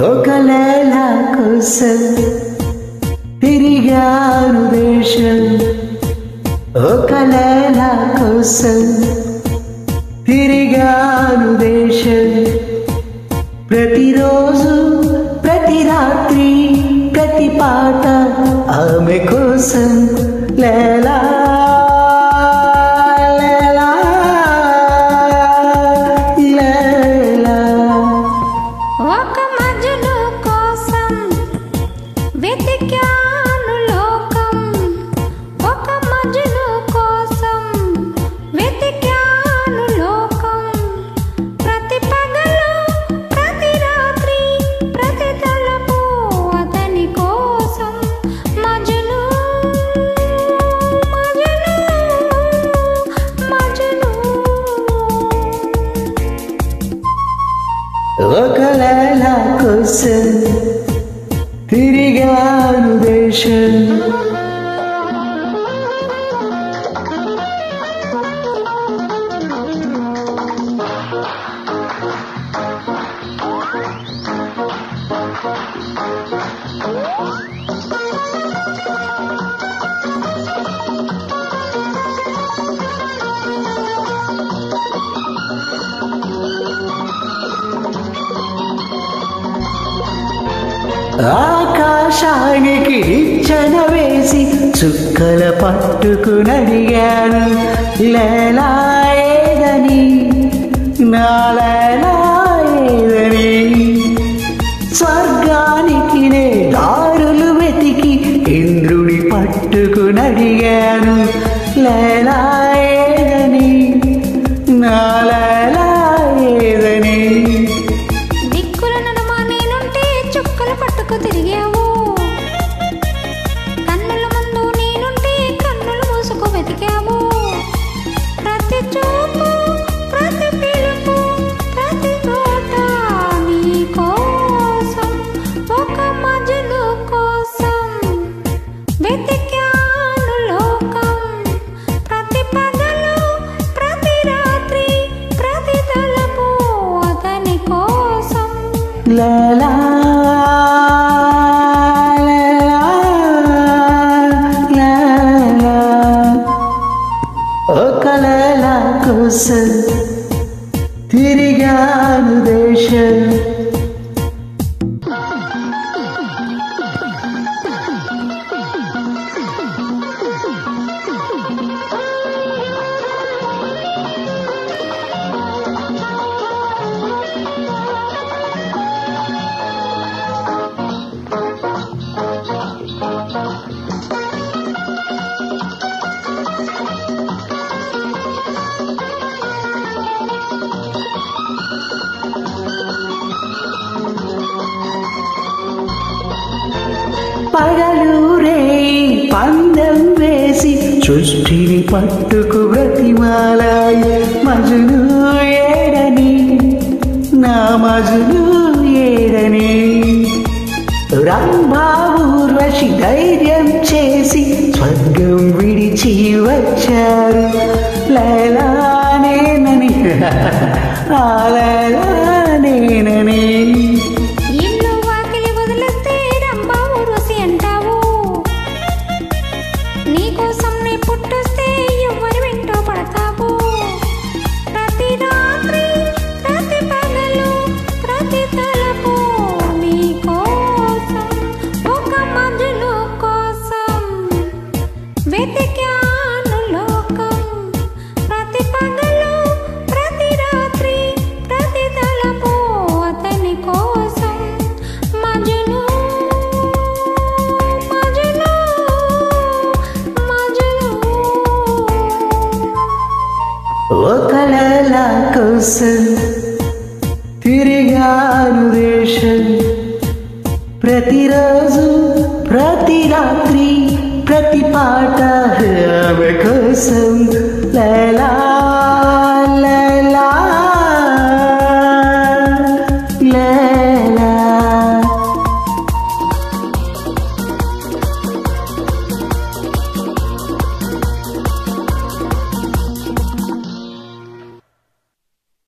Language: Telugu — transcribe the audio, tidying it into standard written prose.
ఒక లేల కోసం తిరిగాను దేశం, ఒక లేల కోసం తిరిగాను దేశం. ప్రతిరోజు ప్రతి రాత్రి ప్రతి పాట ఆమె కోసం. లేలా ఒక లేల కోసం తిరిగాను దేశం. ఆకాశానికి నిచ్చెన వేసి చుక్కల పట్టుకునడిగాను. లేలా ఏదని, నా లేలా ఏదని. స్వర్గానికి నే దారులు వెతికి ఇంద్రుడి పట్టుకునడిగాను. లేలా ఏదని, నా లేలా ఏదని. తిరిగావు కన్నుల ముందు నేనుంటే కన్నులు మూసుకు వెతికావు. ప్రతి చూపు ప్రతి పిలుపు ప్రతి తోట నీ కోసం, ఒక మజను కోసం వెతికాను లోకం. ప్రతి పగలు ప్రతి రాత్రి ప్రతి తలపు అతని కోసం. లేలా ఒక లేల కోసం తిరిగాను దేశం. పగలూరే పందెం వేసి సృష్టిని పట్టుకు బ్రతిమాలాయి. మజును ఏడని, నా మజును ఏడని. రంభా ఊర్వశి ధైర్యం చేసి స్వర్గం విడిచి వచ్చారు. లేలా నేనని, ఆ లేలా నేనని. నీకోసం నీ పుట్టొస్తే ఎవరి వెంటో పడతావు. ప్రతి రాత్రి ప్రతి పగలు ప్రతి తలపు నీ కోసం, ఒక మజను కోసం వెతికాను లోకం. ప్రతి పగలు ప్రతి రాత్రి ప్రతి ప్రతిరోజు ప్రతి రాత్రి ప్రతి పాట ఆమె కోసం లైలా